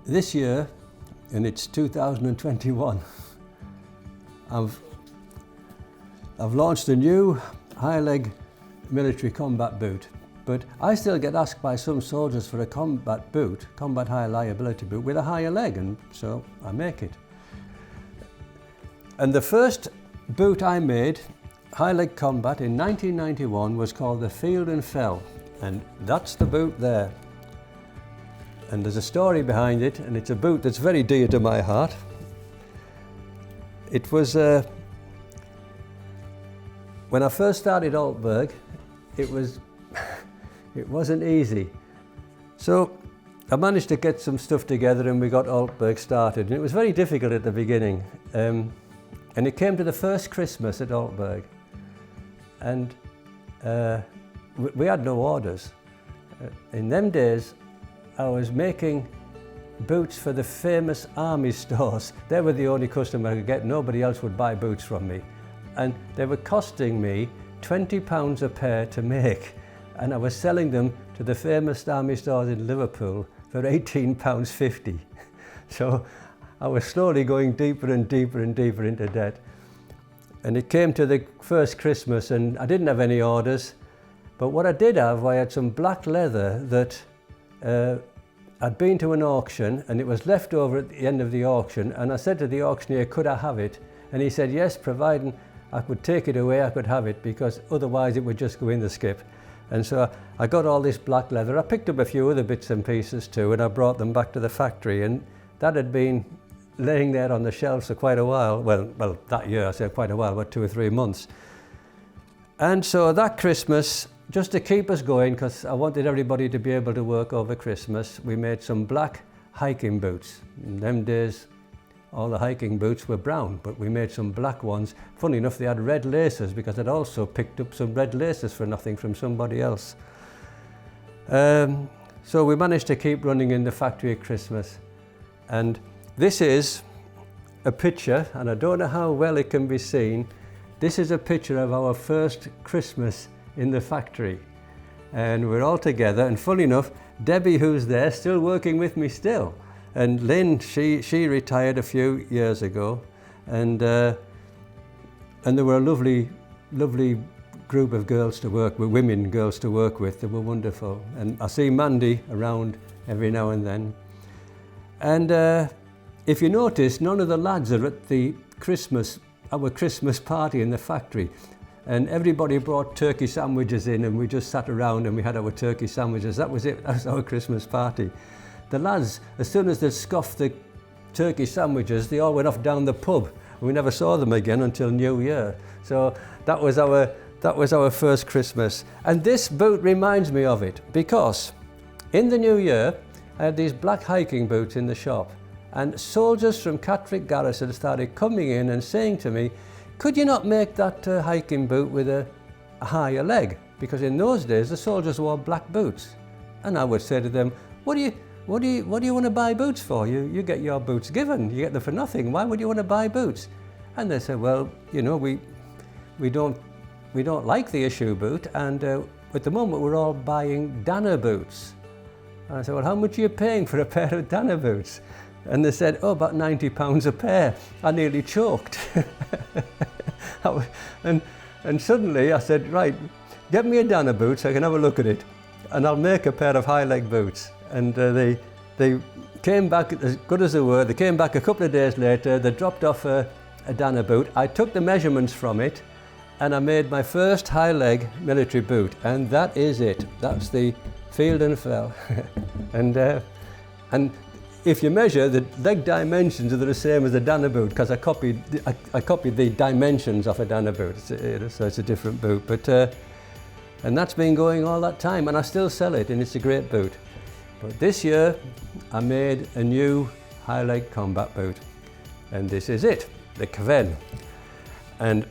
This year, and it's 2021, I've launched a new high-leg military combat boot, but I still get asked by some soldiers for a combat boot, combat high liability boot with a higher leg, and so I make it. And the first boot I made, high-leg combat, in 1991 was called the Field and Fell, and that's the boot there. And there's a story behind it, and it's a boot that's very dear to my heart. It was, when I first started Altberg, it wasn't easy. So I managed to get some stuff together and we got Altberg started. And it was very difficult at the beginning. And it came to the first Christmas at Altberg. And we had no orders. In them days, I was making boots for the famous army stores. They were the only customer I could get. Nobody else would buy boots from me. And they were costing me £20 a pair to make. And I was selling them to the famous army stores in Liverpool for £18.50. So I was slowly going deeper and deeper and deeper into debt. And it came to the first Christmas and I didn't have any orders. But what I did have, I had some black leather that I'd been to an auction and it was left over at the end of the auction, and I said to the auctioneer, could I have it? And he said yes, providing I could take it away, I could have it, because otherwise it would just go in the skip. And so I got all this black leather. I picked up a few other bits and pieces too, and I brought them back to the factory, and that had been laying there on the shelves for quite a while. Well, that year I said quite a while, about 2 or 3 months. And so that Christmas, just to keep us going, because I wanted everybody to be able to work over Christmas, we made some black hiking boots. In them days, all the hiking boots were brown, but we made some black ones. Funny enough, they had red laces, because I'd also picked up some red laces for nothing from somebody else. So we managed to keep running in the factory at Christmas. And this is a picture, and I don't know how well it can be seen. This is a picture of our first Christmas in the factory, and we're all together, and funny enough, Debbie, who's there, still working with me still, and Lynn, she retired a few years ago, and there were a lovely group of girls to work with, girls to work with. They were wonderful, and I see Mandy around every now and then. And if you notice, none of the lads are at our Christmas party in the factory. And everybody brought turkey sandwiches in, and we just sat around and we had our turkey sandwiches. That was it, that was our Christmas party. The lads, as soon as they scoffed the turkey sandwiches, they all went off down the pub. We never saw them again until New Year. So that was our first Christmas. And this boot reminds me of it, because in the New Year, I had these black hiking boots in the shop, and soldiers from Catterick Garrison started coming in and saying to me, could you not make that hiking boot with a higher leg? Because in those days the soldiers wore black boots. And I would say to them, what do you want to buy boots for? You get your boots given, you get them for nothing. Why would you want to buy boots? And they said, well, you know, we don't like the issue boot, and at the moment we're all buying Danner boots. And I said, well, how much are you paying for a pair of Danner boots? And they said, oh, about £90 a pair. I nearly choked. And suddenly I said, right, get me a Danner boot so I can have a look at it, and I'll make a pair of high-leg boots. And they came back as good as they were. They came back a couple of days later. They dropped off a Danner boot. I took the measurements from it, and I made my first high-leg military boot. And that is it. That's the Field and Fell. and if you measure, the leg dimensions are the same as a Danner boot, because I copied the dimensions of a Danner boot, so it's a different boot. But and that's been going all that time, and I still sell it, and it's a great boot. But this year, I made a new high-leg combat boot, and this is it, the Kven. And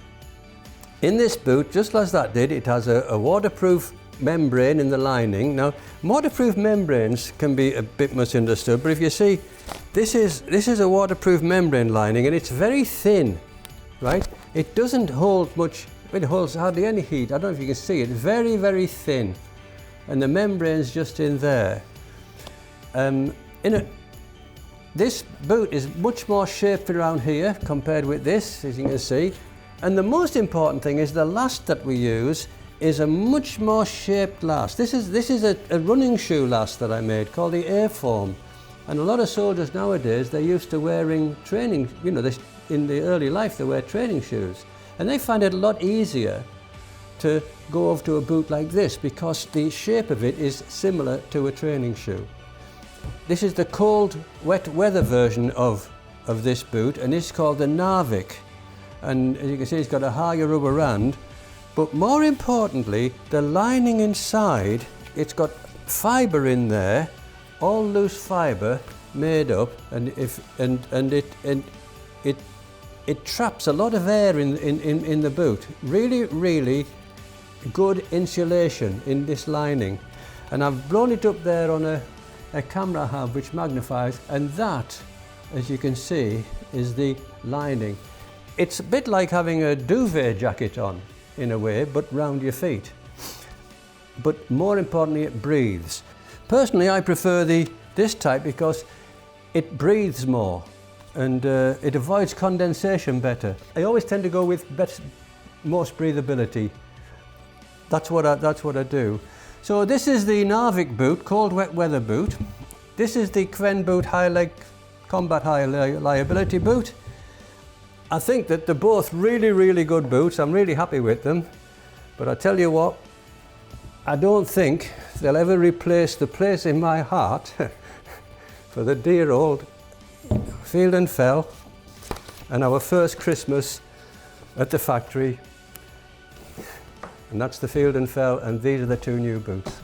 in this boot, just as that did, it has a waterproof membrane in the lining. Now, waterproof membranes can be a bit misunderstood, but if you see, this is a waterproof membrane lining, and it's very thin, right? It doesn't hold much, it holds hardly any heat. I don't know if you can see it, very, very thin. And the membrane's just in there. This boot is much more shaped around here compared with this, as you can see. And the most important thing is the last that we use is a much more shaped last. This is a running shoe last that I made called the A-form. And a lot of soldiers nowadays, they're used to wearing training, you know, in the early life they wear training shoes. And they find it a lot easier to go over to a boot like this because the shape of it is similar to a training shoe. This is the cold, wet weather version of this boot, and it's called the Narvik. And as you can see, it's got a higher rubber rand, but more importantly, the lining inside, it's got fibre in there, all loose fibre made up, and it traps a lot of air in the boot. Really, really good insulation in this lining. And I've blown it up there on a camera I have which magnifies, and that, as you can see, is the lining. It's a bit like having a duvet jacket on in a way, but round your feet. But more importantly, it breathes. Personally, I prefer this type because it breathes more and it avoids condensation better. I always tend to go with most breathability. That's what I do. So this is the Narvik boot, cold wet weather boot. This is the Kven boot high leg, combat high liability boot. I think that they're both really, really good boots. I'm really happy with them. But I tell you what, I don't think they'll ever replace the place in my heart for the dear old Field and Fell and our first Christmas at the factory. And that's the Field and Fell, and these are the two new boots.